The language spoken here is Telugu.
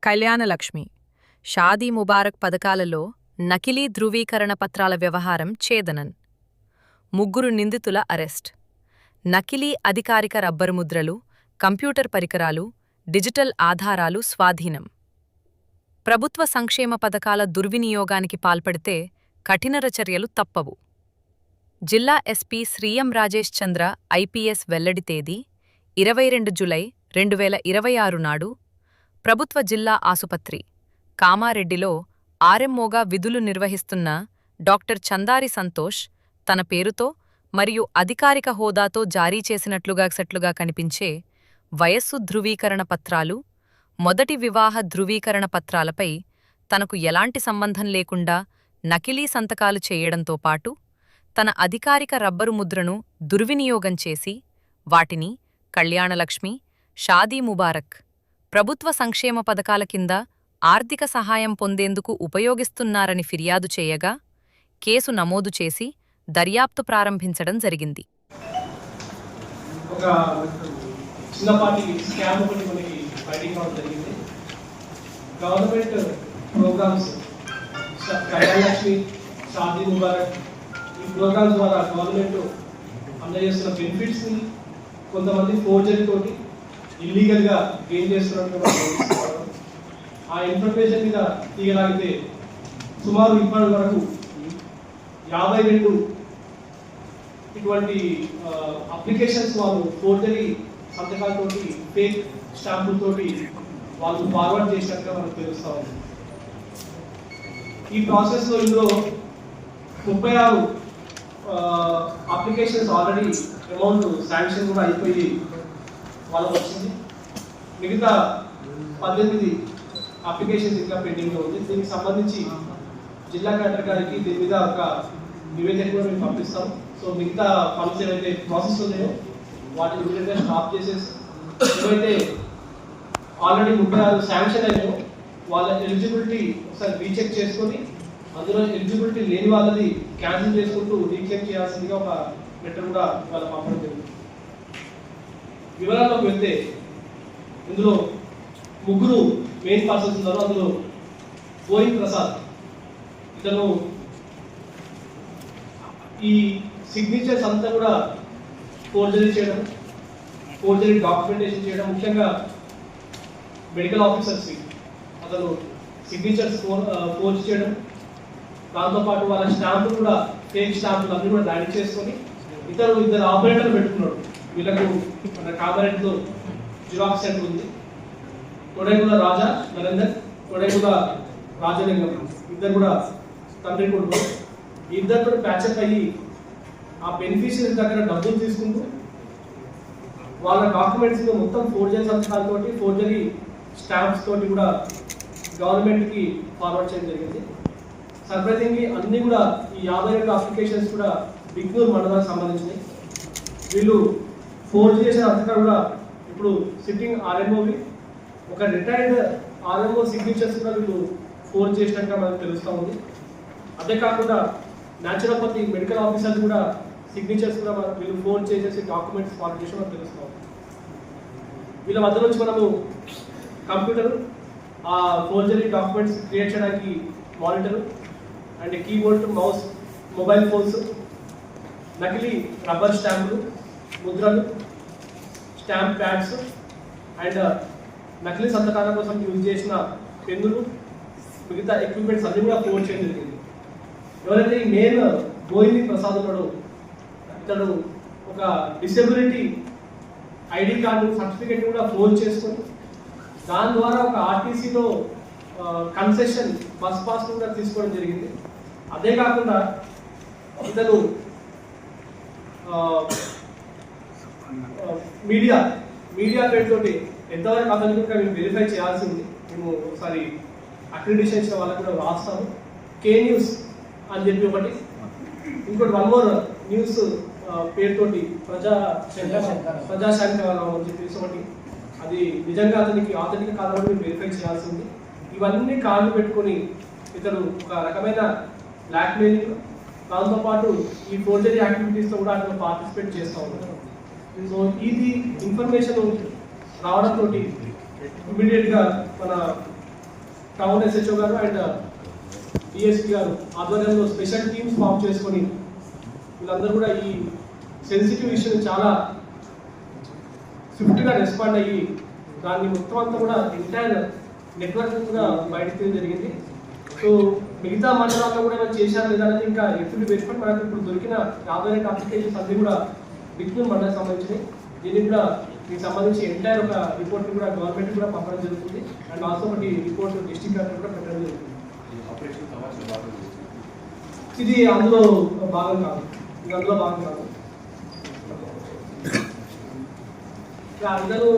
కళ్యాణలక్ష్మి, షాదీ ముబారక్ పథకాలలో నకిలీ ధృవీకరణ పత్రాల వ్యవహారం ఛేదనన్. 3 నిందితుల అరెస్ట్. నకిలీ అధికారిక రబ్బరు ముద్రలు, కంప్యూటర్ పరికరాలు, డిజిటల్ ఆధారాలు స్వాధీనం. ప్రభుత్వ సంక్షేమ పథకాల దుర్వినియోగానికి పాల్పడితే కఠినర చర్యలు తప్పవు. జిల్లా ఎస్పీ శ్రీఎం రాజేష్ చంద్ర ఐపీఎస్ వెల్లడి తేదీ 22 జూలై 2026 నాడు ప్రభుత్వ జిల్లా ఆసుపత్రి కామారెడ్డిలో ఆర్ఎంఓగా విధులు నిర్వహిస్తున్న డాక్టర్ చందారి సంతోష్ తన పేరుతో మరియు అధికారిక హోదాతో జారీ చేసినట్లుగా కనిపించే వయస్సు ధృవీకరణ పత్రాలు, మొదటి వివాహ ధృవీకరణ పత్రాలపై తనకు ఎలాంటి సంబంధం లేకుండా నకిలీ సంతకాలు చేయడంతో పాటు తన అధికారిక రబ్బరు ముద్రను దుర్వినియోగం చేసి వాటిని కళ్యాణలక్ష్మి, షాదీ ముబారక్ ప్రభుత్వ సంక్షేమ పథకాల కింద ఆర్థిక సహాయం పొందేందుకు ఉపయోగిస్తున్నారని ఫిర్యాదు చేయగా కేసు నమోదు చేసి దర్యాప్తు ప్రారంభించడం జరిగింది. ఒక చిన్నపాటి స్కామ్ ఒకటి మనకి బయటికి రావడం జరిగింది. గవర్నమెంట్ ప్రోగ్రామ్స్ కళ్యాణలక్ష్మి, షాదీ ముబారక్ ఈ ప్రోగ్రామ్స్ ద్వారా గవర్నమెంట్ అందజేస్తున్న బెనిఫిట్స్ని కొంతమంది ఫోర్జరీ తోటి ఇల్లీగల్గా గెయిన్ చేస్తున్నట్టు ఆ ఇన్ఫర్మేషన్ మీద తీయలాగితే సుమారు ఇప్పటి వరకు 52 ఇటువంటి అప్లికేషన్స్ వాళ్ళు ఫోర్జరీ సంతకాలతోటి, ఫేక్ స్టాంపులతోటి వాళ్ళు ఫార్వర్డ్ చేసినట్టుగా మనకు తెలుస్తూ ఉంది. ఈ ప్రాసెస్లో ఇందులో 36 అప్లికేషన్స్ ఆల్రెడీ అమౌంట్ శాంక్షన్ కూడా అయిపోయి వాళ్ళకు వచ్చింది. మిగతా 18 అప్లికేషన్స్ ఇంకా పెండింగ్లో ఉంది. దీనికి సంబంధించి జిల్లా కలెక్టర్ గారికి దీని మీద ఒక నివేదిక కూడా మేము పంపిస్తాం. సో మిగతా ఫండ్స్ ఏవైతే ప్రాసెస్ ఉన్నాయో వాటిని ఇమీడియట్గా స్టాప్ చేసేసి ఏవైతే ఆల్రెడీ 36 శాంక్షన్ అయినాయో వాళ్ళ ఎలిజిబిలిటీ ఒకసారి రీచెక్ చేసుకొని అందులో ఎలిజిబిలిటీ లేని వాళ్ళది క్యాన్సిల్ చేసుకుంటూ రీచెక్ చేయాల్సిందిగా ఒక లెటర్ కూడా వాళ్ళ పంపడం జరిగింది. వివరాల్లోకి వెళ్తే ఇందులో 3 మెయిన్ పర్సన్స్ ఉన్నారు. అందులో గోవింద్ ప్రసాద్ ఇతను ఈ సిగ్నేచర్స్ అంతా కూడా ఫోర్జరీ చేయడం, ఫోర్జరీ డాక్యుమెంటేషన్ చేయడం, ముఖ్యంగా మెడికల్ ఆఫీసర్స్కి అతను సిగ్నేచర్స్ ఫోర్జ్ చేయడం, దాంతోపాటు వాళ్ళ స్టాంపులు కూడా ఫేక్ స్టాంపులు అన్నీ కూడా రెడీ చేసుకొని ఇద్దరు ఆపరేటర్లు పెట్టుకున్నాడు. వీళ్ళకు మన కామారెడ్డిలో జిరాక్స్ సెంటర్ ఉంది. కొడైగుల రాజా నరేందర్, కొడైగుల రాజలింగం ఇద్దరు కూడా తండ్రి కొడుకు. ఇద్దరు కూడా ప్యాచప్ అయ్యి ఆ బెనిఫిషియరీస్ దగ్గర డబ్బులు తీసుకుంటూ వాళ్ళ డాక్యుమెంట్స్ మొత్తం ఫోర్జరీ సంతకాలతోటి, ఫోర్జరీ స్టాంప్స్ తోటి కూడా గవర్నమెంట్కి ఫార్వర్డ్ చేయడం జరిగింది. సర్ప్రైజింగ్లీ అన్నీ కూడా ఈ 52 అప్లికేషన్స్ కూడా బిగ్నూర్ మండలానికి సంబంధించినవి. వీళ్ళు ఫోర్జ్ చేసిన అంతటా కూడా ఇప్పుడు సిట్టింగ్ ఆర్ఎంఓవి, ఒక రిటైర్డ్ ఆర్ఎంఓ సిగ్నేచర్స్ కూడా వీళ్ళు ఫోర్జ్ చేసినట్టుగా మనకు తెలుస్తూ ఉంది. అదే కాకుండా న్యాచురోపతి మెడికల్ ఆఫీసర్స్ కూడా సిగ్నేచర్స్ కూడా వీళ్ళు ఫోర్జ్ చేసేసి డాక్యుమెంట్స్ ఫార్వర్డ్ చేసి మనకు తెలుస్తూ ఉంది. వీళ్ళ మధ్య నుంచి మనము కంప్యూటర్, ఆ ఫోర్జరీ డాక్యుమెంట్స్ క్రియేట్ చేయడానికి monitor and keyboard, mouse, mobile phones, నకిలీ రబ్బర్ స్టాంపులు, ముద్రలు, స్టాంప్ ప్యాడ్స్ అండ్ నకిలీ సంతకాల కోసం యూజ్ చేసిన పెన్నులు, మిగతా ఎక్విప్మెంట్స్ అన్ని కూడా ఫోర్జ్ చేయడం జరిగింది. ఎవరైతే ఈ మెయిన్ గోవింద్ ప్రసాద్ ఉన్నాడో ఇతడు ఒక డిసేబిలిటీ ఐడి కార్డు సర్టిఫికేట్ కూడా ఫోర్జ్ చేసుకొని దాని ద్వారా ఒక ఆర్టీసీలో కన్సెషన్ బస్ పాస్ కూడా తీసుకోవడం జరిగింది. అదే కాకుండా ఇతను మీడియా పేరుతోటి ఎంతవరకు అతని కూడా మేము వెరిఫై చేయాల్సింది. మేము ఒకసారి అక్రిడిటేషన్ ఇచ్చిన వాళ్ళకి కూడా రాస్తాము. కే న్యూస్ అని చెప్పి ఒకటి, ఇంకోటి 1 మోర్ న్యూస్ పేరుతోటి ప్రజాశంకరం అని చెప్పేసి ఒకటి. అది నిజంగా అతనికి ఆధునిక కాలంలో మేము వెరిఫై చేయాల్సింది. ఇవన్నీ కార్డు పెట్టుకొని ఇతను ఒక రకమైన బ్లాక్మెయిలింగ్, దాంతోపాటు ఈ ఫోర్జరీ యాక్టివిటీస్లో కూడా అతను పార్టిసిపేట్ చేస్తూ ఉంటారు. సో ఇది ఇన్ఫర్మేషన్ రావడంతో ఇమీడియట్గా మన టౌన్ ఎస్హెచ్ఓ గారు అండ్ డిఎస్పీ గారు ఆధ్వర్యంలో స్పెషల్ టీమ్స్ ఫామ్ చేసుకొని వీళ్ళందరూ కూడా ఈ సెన్సిటివ్ ఇష్యూని చాలా స్విఫ్ట్గా రెస్పాండ్ అయ్యి దాన్ని మొత్తం అంతా కూడా ఎంటైర్ నెట్వర్క్ కూడా బయటకు తీయడం జరిగింది. సో మిగతా మండలాల్లో కూడా మనం చేశారు లేదా అనేది ఇంకా ఎప్పుడు వెరిఫై మనకు ఇప్పుడు దొరికిన 58 అప్లికేషన్స్ అన్ని కూడా బిగ్నూర్ మండలం సంబంధించినవి. దీనికి కూడా దీనికి సంబంధించి ఎంటైర్ ఒక రిపోర్ట్ కూడా గవర్నమెంట్ కూడా పంపడం జరుగుతుంది అండ్ ఆల్సో ఒకటి రిపోర్ట్ డిస్ట్రిక్ట్ కలెక్టర్ కూడా పెట్టడం జరుగుతుంది. ఇది అందులో భాగం కాదు, ఇది అందులో భాగం కాదు. అందరూ